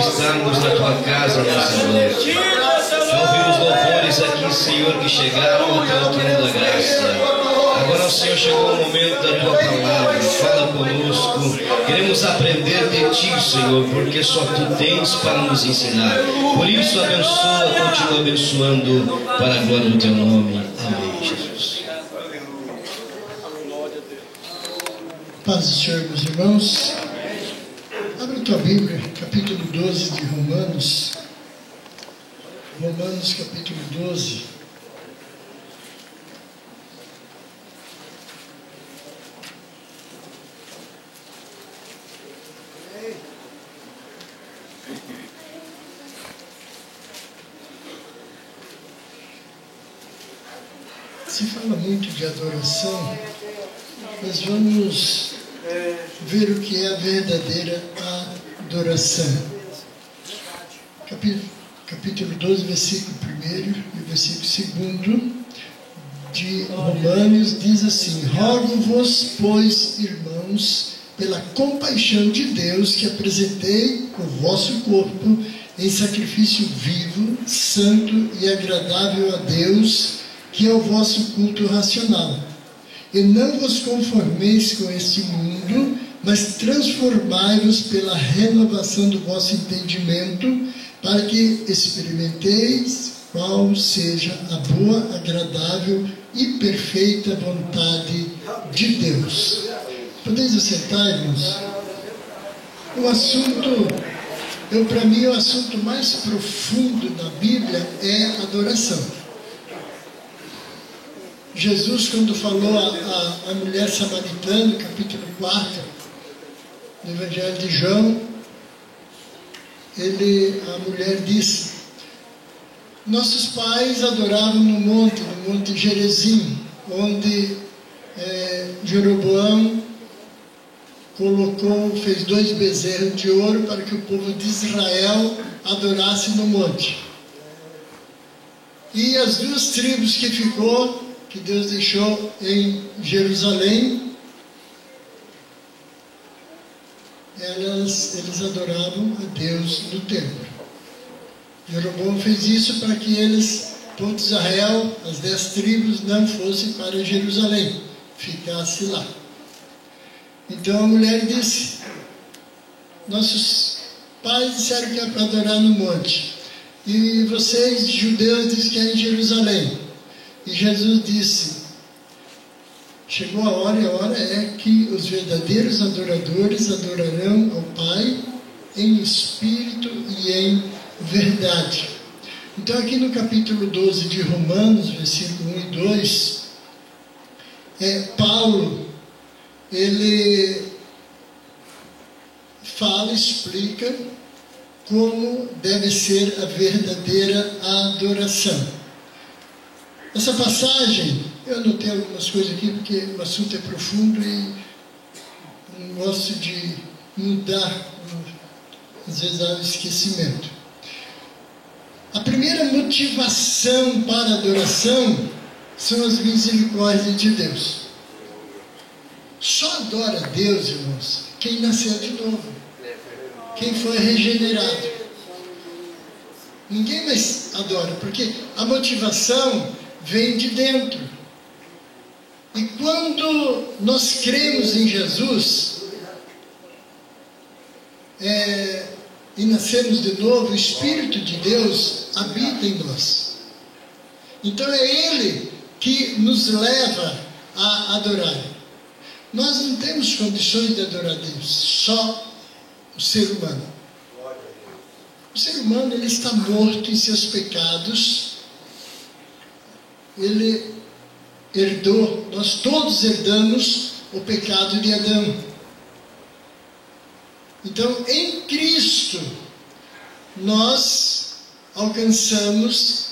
estarmos na tua casa nessa noite. Já ouvimos louvores aqui, Senhor, que chegaram até o trono da graça. Agora, Senhor, chegou o momento da tua palavra. Fala conosco. Queremos aprender de ti, Senhor, porque só tu tens para nos ensinar. Por isso, abençoa, continua abençoando para a glória do teu nome. Amém, Jesus. Paz do Senhor, meus irmãos. Abre a tua Bíblia, capítulo 12 de Romanos. Romanos, capítulo 12. Se fala muito de adoração, nós vamos ver o que é a verdadeira adoração. Capítulo 12, versículo 1 e versículo 2 de Romanos diz assim: rogo-vos, pois, irmãos, pela compaixão de Deus, que apresentei o vosso corpo em sacrifício vivo, santo e agradável a Deus, que é o vosso culto racional. E não vos conformeis com este mundo, mas transformai-vos pela renovação do vosso entendimento, para que experimenteis qual seja a boa, agradável e perfeita vontade de Deus. Podeis assentar, irmãos? O assunto, para mim, o assunto mais profundo da Bíblia é adoração. Jesus, quando falou à mulher samaritana, capítulo 4, do Evangelho de João, a mulher disse: nossos pais adoravam no monte Gerizim, onde Jeroboão fez 2 bezerros de ouro para que o povo de Israel adorasse no monte. E as 2 tribos que Deus deixou em Jerusalém, eles adoravam a Deus no templo. Jeroboão fez isso para que povo de Israel, as 10 tribos, não fossem para Jerusalém, ficasse lá. Então a mulher disse: nossos pais disseram que é para adorar no monte, e vocês, judeus, dizem que é em Jerusalém. E Jesus disse: chegou a hora, e a hora é que os verdadeiros adoradores adorarão ao Pai em espírito e em verdade. Então, aqui no capítulo 12 de Romanos, versículo 1 e 2, Paulo, ele explica como deve ser a verdadeira adoração. Essa passagem, eu anotei algumas coisas aqui, porque o assunto é profundo e não gosto de mudar, às vezes há um esquecimento. A primeira motivação para a adoração são as misericórdias de Deus. Só adora a Deus, irmãos, quem nasceu de novo, quem foi regenerado. Ninguém mais adora, porque a motivação vem de dentro. E quando nós cremos em Jesus e nascemos de novo, o Espírito de Deus habita em nós. Então é Ele que nos leva a adorar. Nós não temos condições de adorar Deus, só o ser humano. O ser humano, ele está morto em seus pecados. Ele herdou, nós todos herdamos o pecado de Adão. Então, em Cristo, nós alcançamos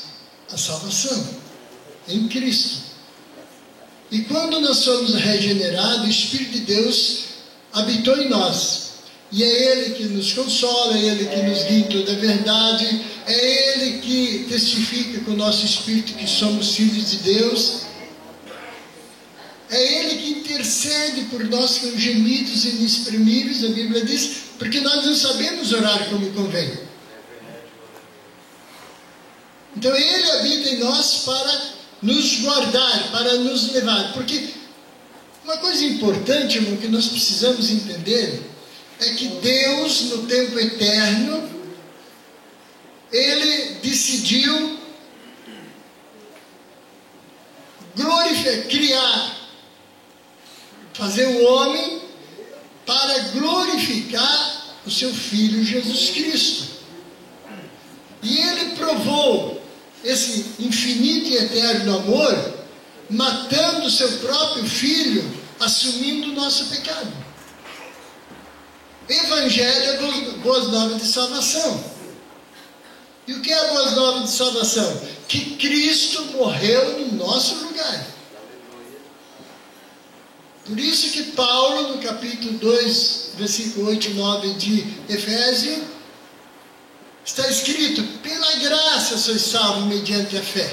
a salvação. Em Cristo. E quando nós somos regenerados, o Espírito de Deus habitou em nós. E é Ele que nos consola, é Ele que nos guia em toda a verdade, é Ele que testifica com o nosso Espírito que somos filhos de Deus. É Ele que intercede por nós com gemidos inexprimíveis, a Bíblia diz, porque nós não sabemos orar como convém. Então Ele habita em nós para nos guardar, para nos levar. Porque uma coisa importante, irmão, que nós precisamos entender é que Deus, no tempo eterno, Ele decidiu criar, fazer o homem para glorificar o seu Filho Jesus Cristo. E Ele provou esse infinito e eterno amor, matando o seu próprio Filho, assumindo o nosso pecado. Evangelho é boas novas de salvação. E o que é boas novas de salvação? Que Cristo morreu no nosso lugar. Por isso que Paulo, no capítulo 2, versículo 8 e 9 de Efésios, está escrito: pela graça sois salvos mediante a fé.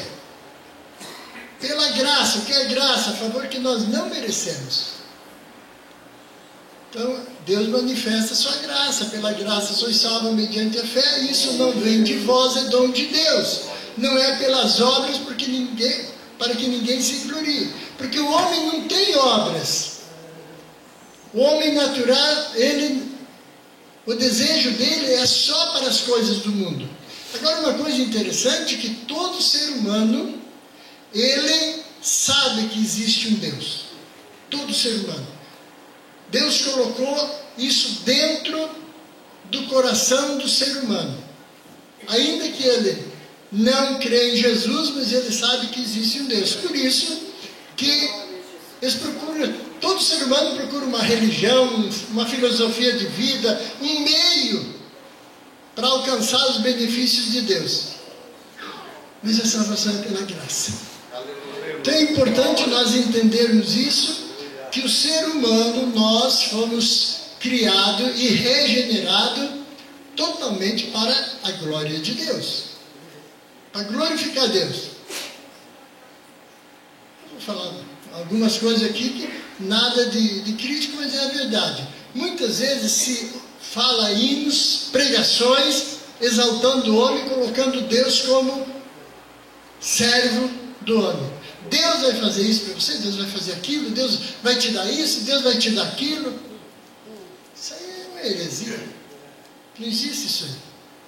Pela graça. O que é graça? A favor que nós não merecemos. Então, Deus manifesta a sua graça. Pela graça sois salvos mediante a fé. Isso não vem de vós, é dom de Deus. Não é pelas obras, para que ninguém se glorie. Porque o homem não tem obras. O homem natural, o desejo dele é só para as coisas do mundo. Agora, uma coisa interessante é que todo ser humano, ele sabe que existe um Deus. Todo ser humano. Deus colocou isso dentro do coração do ser humano. Ainda que ele não crê em Jesus, mas ele sabe que existe um Deus. Por isso que eles procuram, todo ser humano procura uma religião, uma filosofia de vida, um meio para alcançar os benefícios de Deus. Mas a salvação é pela graça. Então é importante nós entendermos isso, que o ser humano, nós fomos criados e regenerados totalmente para a glória de Deus, para glorificar Deus. Vou falar algumas coisas aqui que nada de crítico, mas é a verdade. Muitas vezes se fala hinos, pregações, exaltando o homem, colocando Deus como servo do homem. Deus vai fazer isso para você, Deus vai fazer aquilo, Deus vai te dar isso, Deus vai te dar aquilo. Isso aí é uma heresia. Não existe isso aí.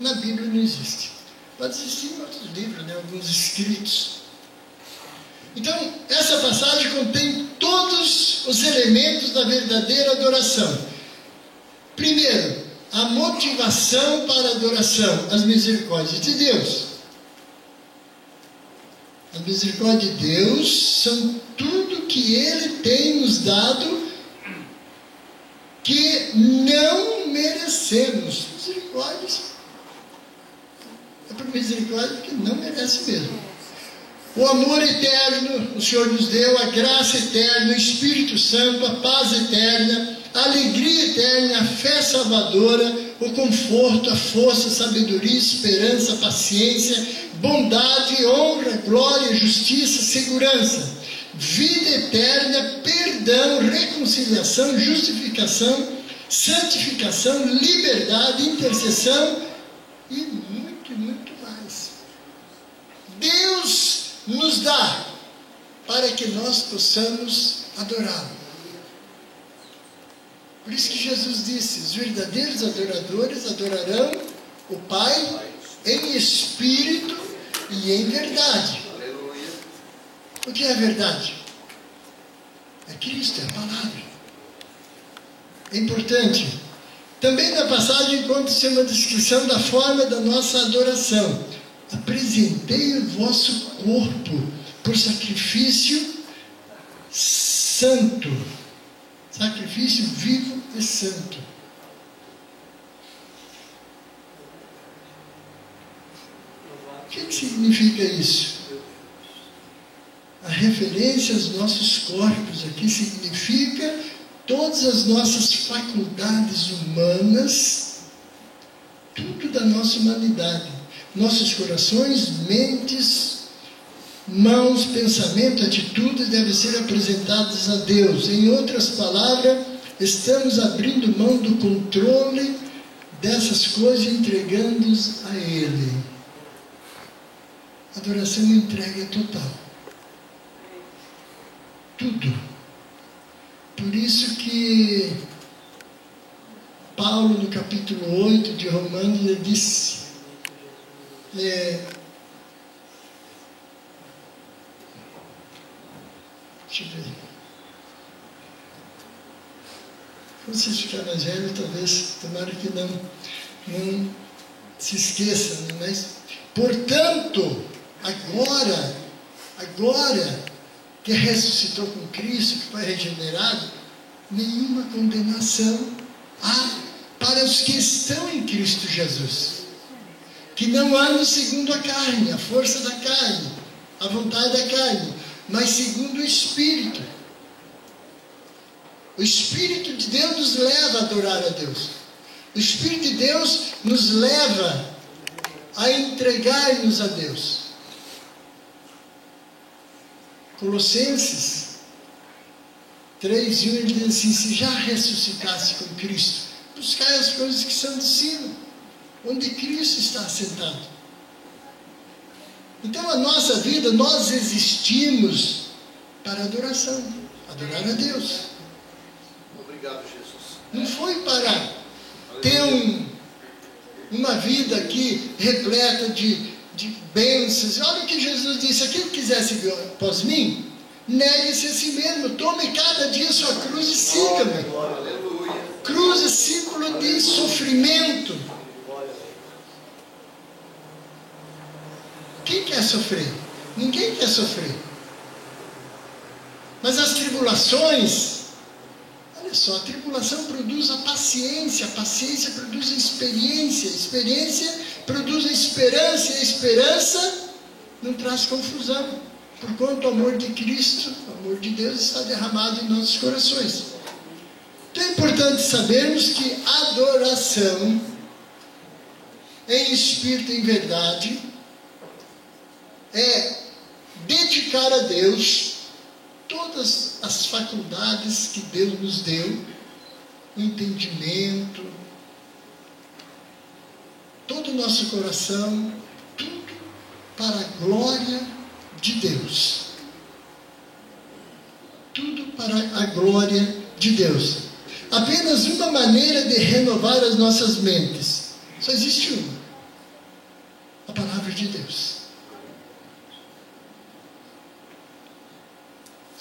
Na Bíblia não existe. Pode existir em outros livros, né? Alguns escritos. Então, essa passagem contém todos os elementos da verdadeira adoração. Primeiro, a motivação para a adoração, as misericórdias de Deus. As misericórdias de Deus são tudo que Ele tem nos dado que não merecemos. Misericórdias é por misericórdia que não merece mesmo. O amor eterno o Senhor nos deu, a graça eterna, o Espírito Santo, a paz eterna, a alegria eterna, a fé salvadora, o conforto, a força, a sabedoria, a esperança, a paciência, bondade, honra, glória, justiça, segurança, vida eterna, perdão, reconciliação, justificação, santificação, liberdade, intercessão e muito, muito mais. Deus nos dá para que nós possamos adorá-lo. Por isso que Jesus disse: os verdadeiros adoradores adorarão o Pai em espírito e em verdade. O que é a verdade? É Cristo, é a palavra. É importante. Também na passagem encontra-se uma descrição da forma da nossa adoração. Apresentei o vosso corpo por sacrifício santo. Sacrifício vivo e santo. O que significa isso? A referência aos nossos corpos aqui significa todas as nossas faculdades humanas, tudo da nossa humanidade. Nossos corações, mentes, mãos, pensamento, atitudes devem ser apresentados a Deus. Em outras palavras, estamos abrindo mão do controle dessas coisas e entregando-os a Ele. Adoração e entrega total. Tudo. Por isso que Paulo, no capítulo 8 de Romanos, ele disse, deixa eu ver, quando vocês ficarem mais velhos, talvez, tomara que não se esqueçam, mas, portanto, agora que ressuscitou com Cristo, que foi regenerado, nenhuma condenação há para os que estão em Cristo Jesus, que não andam segundo a carne, a força da carne, a vontade da carne, mas segundo o Espírito. O Espírito de Deus nos leva a adorar a Deus. O Espírito de Deus nos leva a entregar-nos a Deus. Colossenses 3:1, ele diz assim: se já ressuscitasse com Cristo, buscai as coisas que são de cima, onde Cristo está assentado. Então a nossa vida, nós existimos para adoração, adorar a Deus. Obrigado, Jesus. Não foi para ter uma vida aqui repleta de bênçãos. Olha o que Jesus disse: aquele que quiser seguir após mim, negue-se a si mesmo, tome cada dia sua cruz e siga-me. Cruz é símbolo de sofrimento. Quem quer sofrer? Ninguém quer sofrer. Mas as tribulações, olha só, a tribulação produz a paciência produz a experiência produz a esperança, e a esperança não traz confusão, porquanto o amor de Cristo, o amor de Deus está derramado em nossos corações. Então é importante sabermos que adoração em espírito e em verdade é dedicar a Deus todas as faculdades que Deus nos deu, o entendimento, todo o nosso coração, tudo para a glória de Deus. Tudo para a glória de Deus. Apenas uma maneira de renovar as nossas mentes. Só existe uma: a palavra de Deus.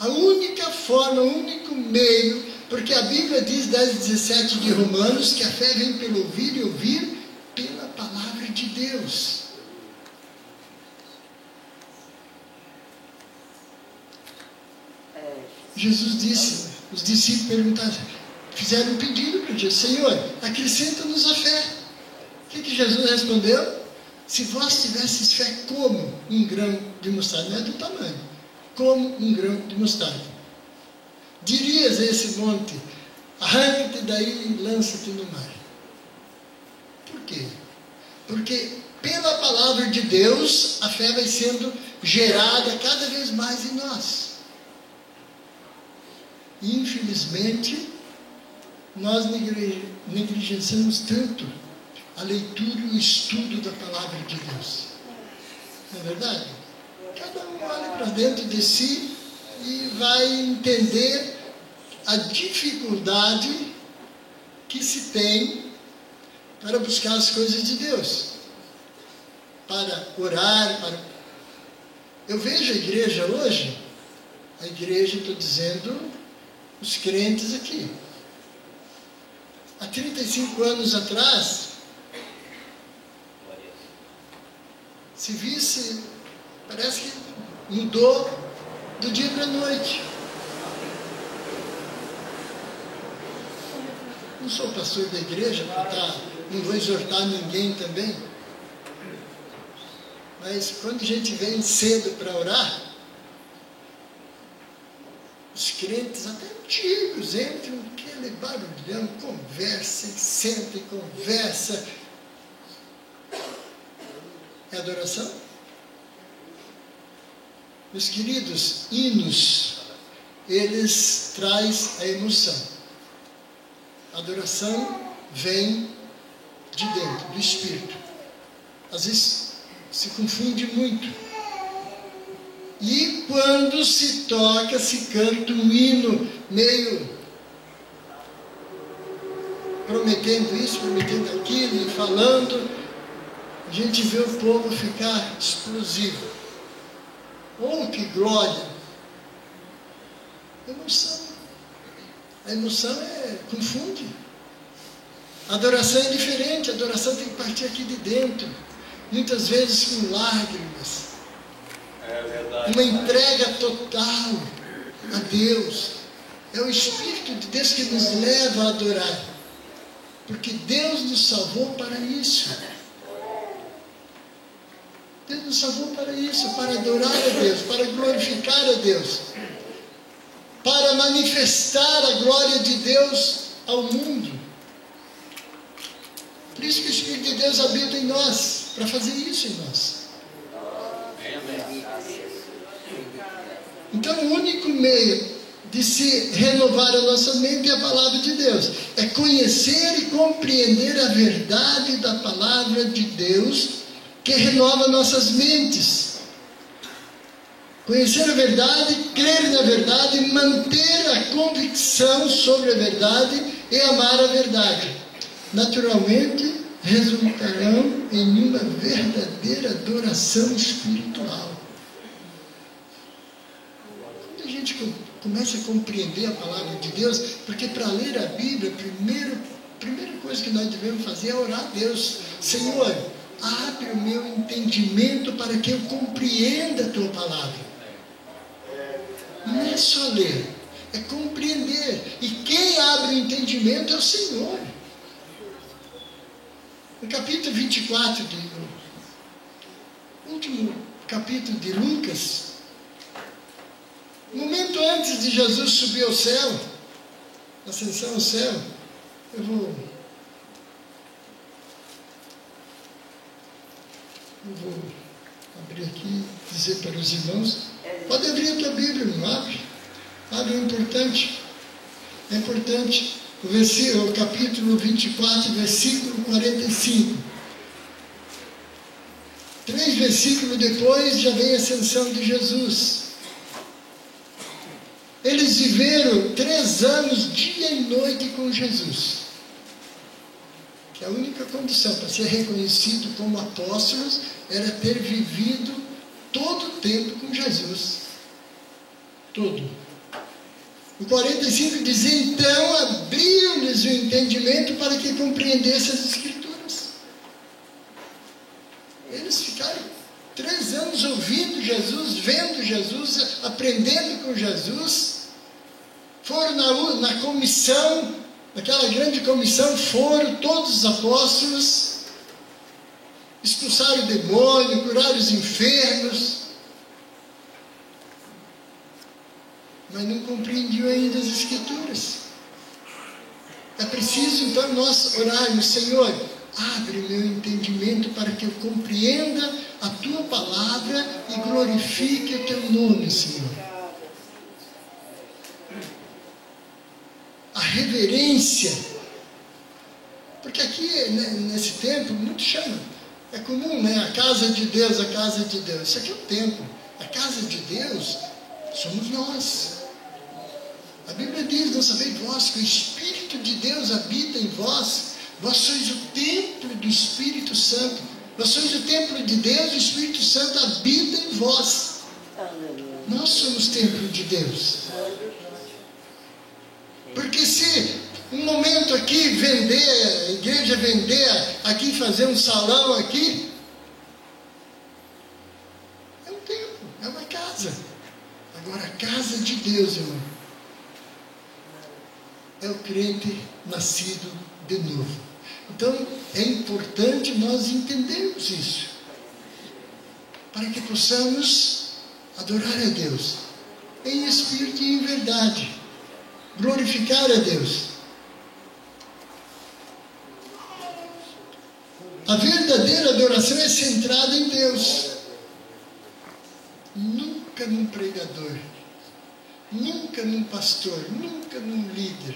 A única forma, o único meio, porque a Bíblia diz, 10:17 de Romanos, que a fé vem pelo ouvir e ouvir pela palavra de Deus. Jesus disse, os discípulos perguntaram, fizeram um pedido para Jesus: Senhor, acrescenta-nos a fé. O que Jesus respondeu? Se vós tivesses fé como um grão de mostarda, não é do tamanho, como um grão de mostarda, dirias a esse monte: arranca-te daí e lança-te no mar. Por quê? Porque pela palavra de Deus a fé vai sendo gerada cada vez mais em nós. E, infelizmente, nós negligenciamos tanto a leitura e o estudo da palavra de Deus. Não é verdade? Cada um olha para dentro de si e vai entender a dificuldade que se tem para buscar as coisas de Deus, para orar, Eu vejo a igreja hoje, estou dizendo, os crentes aqui. Há 35 anos atrás, se visse, parece que mudou do dia para a noite. Não sou pastor da igreja, não vou exortar ninguém também. Mas quando a gente vem cedo para orar, os crentes, até antigos, entram aquele barulhão, conversa, senta e conversa. É adoração? Meus queridos, hinos, eles trazem a emoção. A adoração vem de dentro, do Espírito. Às vezes se confunde muito. E quando se toca, se canta um hino meio prometendo isso, prometendo aquilo, e falando, a gente vê o povo ficar explosivo. Oh, que glória! Emoção. A emoção confunde. A adoração é diferente, a adoração tem que partir aqui de dentro. Muitas vezes com lágrimas. Uma entrega total a Deus. É o Espírito de Deus que nos leva a adorar. Porque Deus nos salvou para isso. Deus nos salvou para isso, para adorar a Deus, para glorificar a Deus, para manifestar a glória de Deus ao mundo. Por isso que o Espírito de Deus habita em nós, para fazer isso em nós. Então, o único meio de se renovar a nossa mente é a palavra de Deus. É conhecer e compreender a verdade da palavra de Deus que renova nossas mentes. Conhecer a verdade, crer na verdade, manter a convicção sobre a verdade e amar a verdade. Naturalmente, resultarão em uma verdadeira adoração espiritual. Quando a gente começa a compreender a palavra de Deus, porque para ler a Bíblia, a primeira coisa que nós devemos fazer é orar a Deus. Senhor, abre o meu entendimento para que eu compreenda a Tua palavra. Não é só ler, é compreender. E quem abre o entendimento é o Senhor. No capítulo 24, último capítulo de Lucas, um momento antes de Jesus subir ao céu, ascensão ao céu, eu vou abrir aqui e dizer para os irmãos, pode abrir a tua Bíblia, não abre? Abre, é importante. É importante. O capítulo 24, versículo 45. 3 versículos depois já vem a ascensão de Jesus. Eles viveram 3 anos, dia e noite com Jesus. Que a única condição para ser reconhecido como apóstolos era ter vivido todo o tempo com Jesus. Todo. O 45 diz, então abriu-lhes o entendimento para que compreendessem as Escrituras. Eles ficaram 3 anos ouvindo Jesus, vendo Jesus, aprendendo com Jesus. Foram na comissão, naquela grande comissão, foram todos os apóstolos, expulsaram o demônio, curaram os enfermos, mas não compreendiam ainda as Escrituras. É preciso então nós orarmos, Senhor, abre o meu entendimento para que eu compreenda a Tua palavra e glorifique o Teu nome, Senhor. A reverência, porque aqui nesse templo, muito chama, é comum, né? A casa de Deus, a casa de Deus. Isso aqui é o templo. A casa de Deus somos nós. A Bíblia diz, não sabeis vós que o Espírito de Deus habita em vós. Vós sois o templo do Espírito Santo. Vós sois o templo de Deus, o Espírito Santo habita em vós. Nós somos templo de Deus. Porque se um momento aqui vender, a igreja vender, aqui fazer um salão aqui, é um templo, é uma casa. Agora a casa de Deus, irmão, é o crente nascido de novo. Então é importante nós entendermos isso, para que possamos adorar a Deus em espírito e em verdade, glorificar a Deus. A verdadeira adoração é centrada em Deus, nunca num pregador, nunca num pastor, nunca num líder.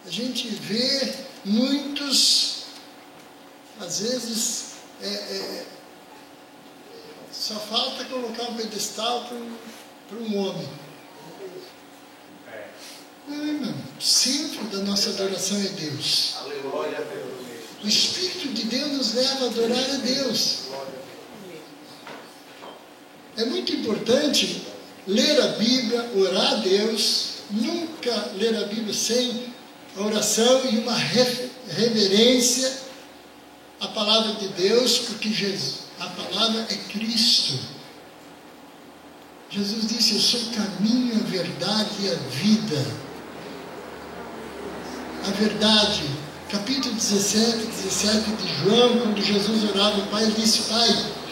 A gente vê muitos às vezes, só falta colocar um pedestal para um homem. Não, irmão. O centro da nossa adoração é Deus. O Espírito de Deus nos leva a adorar a Deus. É muito importante ler a Bíblia, orar a Deus. Nunca ler a Bíblia sem a oração e uma reverência à palavra de Deus, porque a palavra é Cristo. Jesus disse: eu sou o caminho, a verdade e a vida. A verdade, capítulo 17 de João, quando Jesus orava ao Pai, ele disse: Pai,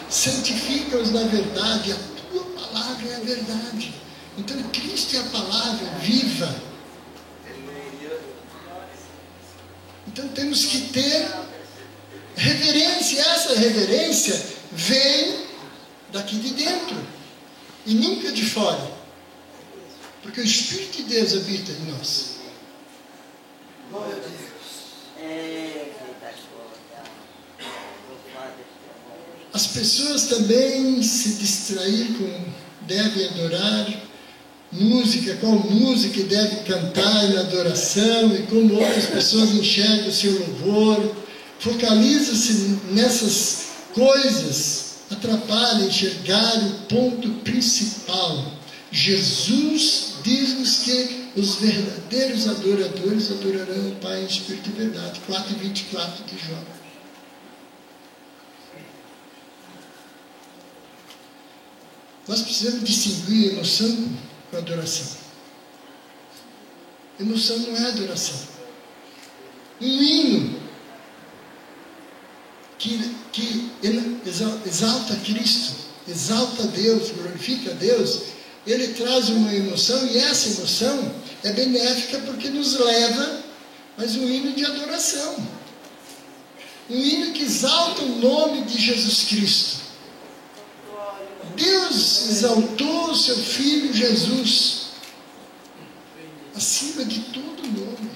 santifica-os na verdade, a tua palavra é a verdade. Então Cristo é a palavra viva. Então temos que ter reverência. Essa reverência vem daqui de dentro e nunca de fora, porque o Espírito de Deus habita em nós. Glória a Deus. As pessoas também se distraem devem adorar música, qual música devem cantar na adoração e como outras pessoas enxergam o seu louvor. Focaliza-se nessas coisas, atrapalha enxergar o ponto principal. Jesus diz-nos que os verdadeiros adoradores adorarão o Pai em Espírito e verdade. 4:24 de João. Nós precisamos distinguir emoção com adoração. Emoção não é adoração. Um hino que exalta Cristo, exalta Deus, glorifica a Deus, ele traz uma emoção, e essa emoção é benéfica porque nos leva, mas um hino de adoração. Um hino que exalta o nome de Jesus Cristo. Deus exaltou o seu Filho Jesus acima de todo nome.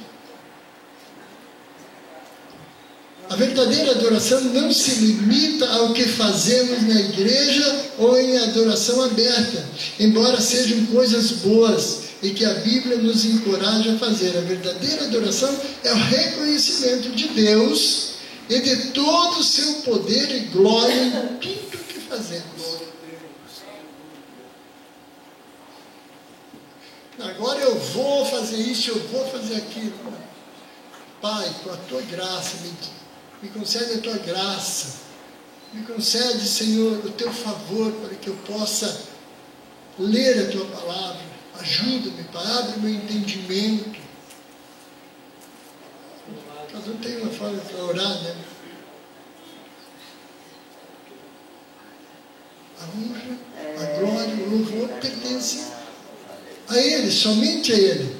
A verdadeira adoração não se limita ao que fazemos na igreja ou em adoração aberta, embora sejam coisas boas e que a Bíblia nos encoraja a fazer. A verdadeira adoração é o reconhecimento de Deus e de todo o seu poder e glória em tudo que fazemos. Agora eu vou fazer isso, eu vou fazer aquilo. Pai, com a tua graça, me concede a tua graça. Me concede, Senhor, o teu favor para que eu possa ler a tua palavra. Ajuda-me, Pai, abre meu entendimento. Cada um tem uma forma para orar, né? A honra, a glória, o louvor pertencem a Ele, somente a Ele.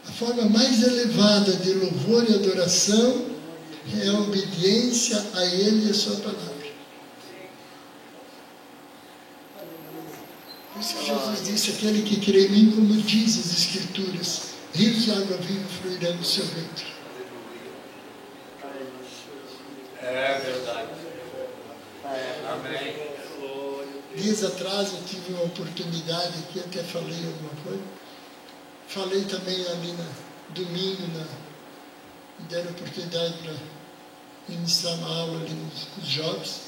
A forma mais elevada de louvor e adoração é a obediência a Ele e a sua palavra. Por isso que Jesus disse: aquele que crê em mim, como diz as Escrituras, rios de água viva fluirão do seu ventre. É verdade. Amém. Dias atrás eu tive uma oportunidade aqui, até falei alguma coisa. Falei também ali no domingo, me deram oportunidade para ministrar uma aula ali nos jovens.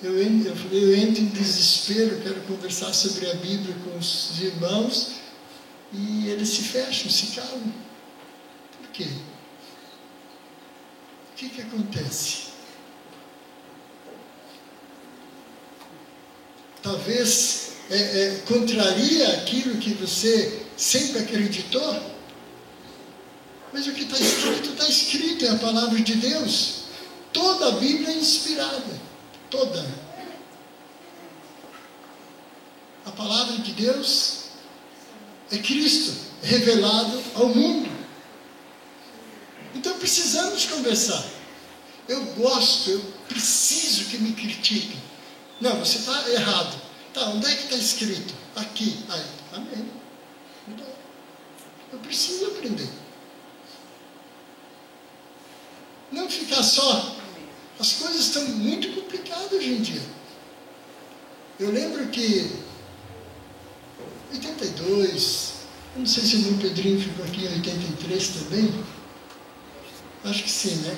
Eu entro em desespero, quero conversar sobre a Bíblia com os irmãos, e eles se fecham, se calam. Por quê? O que acontece? Talvez contraria aquilo que você sempre acreditou, mas o que está escrito é a palavra de Deus. Toda a Bíblia é inspirada, toda. A palavra de Deus é Cristo revelado ao mundo. Então precisamos conversar. Eu preciso que me critiquem. Não, você está errado. Tá, onde é que está escrito? Aqui. Aí, amém. Eu preciso aprender. Não ficar só. As coisas estão muito complicadas hoje em dia. Eu lembro que 82, não sei se o meu Pedrinho ficou aqui em 83 também. Acho que sim, né?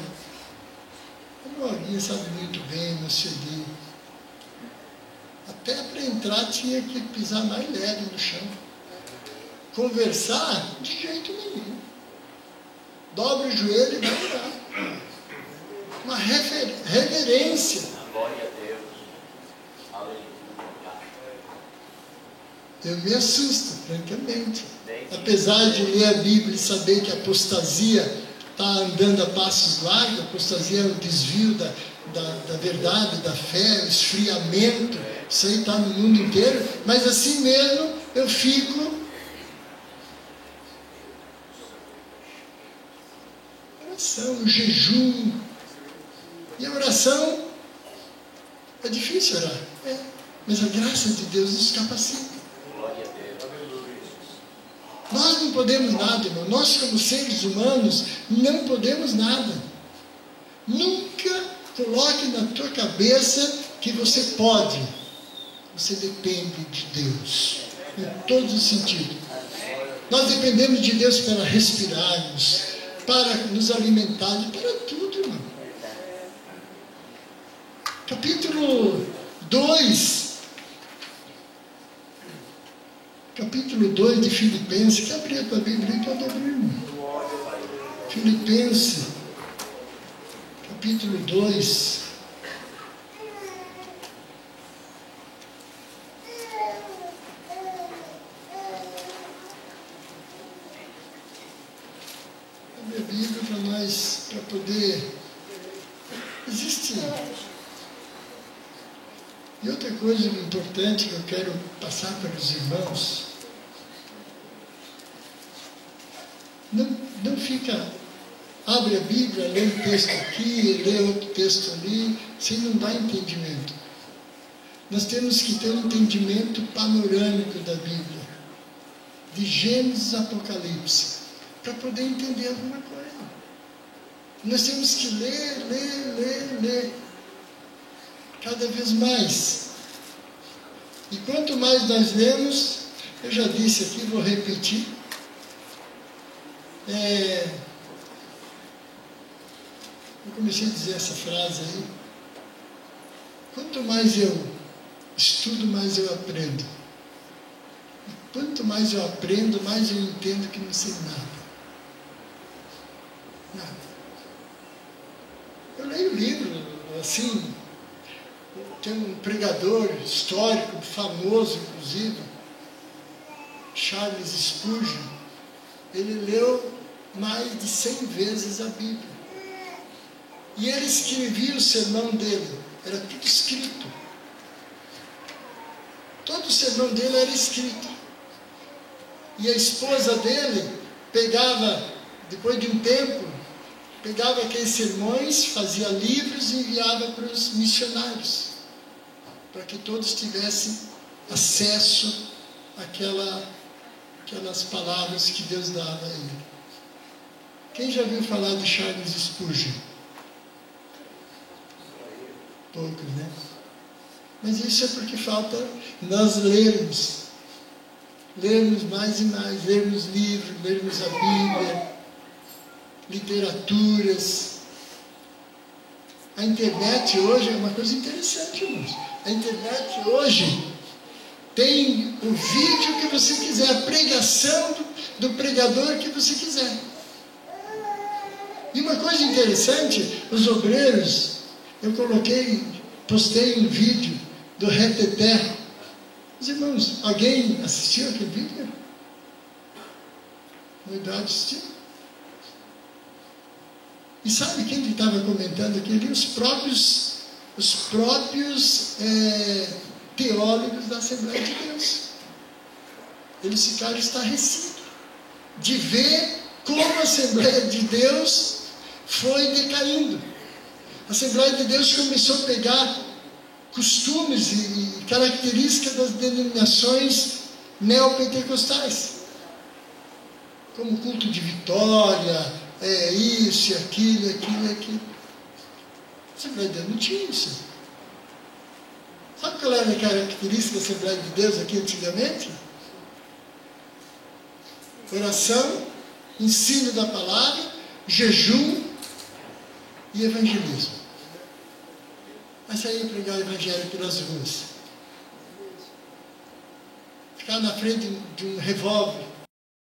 A Glorinha sabe muito bem no CD. Até para entrar tinha que pisar mais leve no chão. Conversar, de jeito nenhum. Dobra o joelho e vai orar. Uma reverência. Glória a Deus. Aleluia. Eu me assusto, francamente. Apesar de ler a Bíblia e saber que a apostasia está andando a passos largos, a apostasia é o desvio da verdade, da fé, o esfriamento, isso aí está no mundo inteiro, mas assim mesmo eu fico. Oração, o jejum. E a oração é difícil orar, mas a graça de Deus nos capacita. Glória a Deus. Nós não podemos nada, irmão. Nós, como seres humanos, não podemos nada. Nunca coloque na tua cabeça que você pode. Você depende de Deus, em todos os sentidos. Nós dependemos de Deus para respirarmos, para nos alimentarmos, para tudo, irmão. Capítulo 2. Capítulo 2 de Filipenses. Quer abrir a tua Bíblia? Pode abrir, irmão. Filipenses. Capítulo 2. Abre a Bíblia para nós, para poder. Existe. E outra coisa importante que eu quero passar para os irmãos, não fica, abre a Bíblia, lê um texto aqui, lê outro texto ali, sem não dar entendimento. Nós temos que ter um entendimento panorâmico da Bíblia, de Gênesis a Apocalipse, para poder entender alguma coisa. Nós temos que ler. Cada vez mais. E quanto mais nós lemos, eu já disse aqui, vou repetir. Eu comecei a dizer essa frase aí. Quanto mais eu estudo, mais eu aprendo. E quanto mais eu aprendo, mais eu entendo que não sei nada. Nada. Eu leio livro, assim. Tem um pregador histórico, famoso inclusive, Charles Spurgeon. Ele leu mais de 100 vezes a Bíblia. E ele escrevia o sermão dele, era tudo escrito. Todo o sermão dele era escrito. E a esposa dele pegava, depois de um tempo, pegava aqueles sermões, fazia livros e enviava para os missionários, para que todos tivessem acesso àquelas palavras que Deus dava a ele. Quem já ouviu falar de Charles Spurgeon? Poucos, né? Mas isso é porque falta nós lermos mais e mais, lermos livros, lermos a Bíblia, literaturas. A internet hoje é uma coisa interessante, irmãos. A internet hoje tem o vídeo que você quiser, a pregação do pregador que você quiser. E uma coisa interessante, os obreiros, eu postei um vídeo do Reteté. Os irmãos, alguém assistiu aquele vídeo? No idade assistiu? E sabe quem estava comentando aqui ali? Os próprios teólogos da Assembleia de Deus. Eles ficaram estarrecidos de ver como a Assembleia de Deus foi decaindo. A Assembleia de Deus começou a pegar costumes e características das denominações neopentecostais, como culto de vitória, é isso, e aquilo, aquilo, aquilo. A Assembleia de Deus não tinha isso. Sabe qual era a característica da Assembleia de Deus aqui antigamente? Oração, ensino da palavra, jejum e evangelismo. Mas saía pregar o evangelho pelas ruas. Ficar na frente de um revólver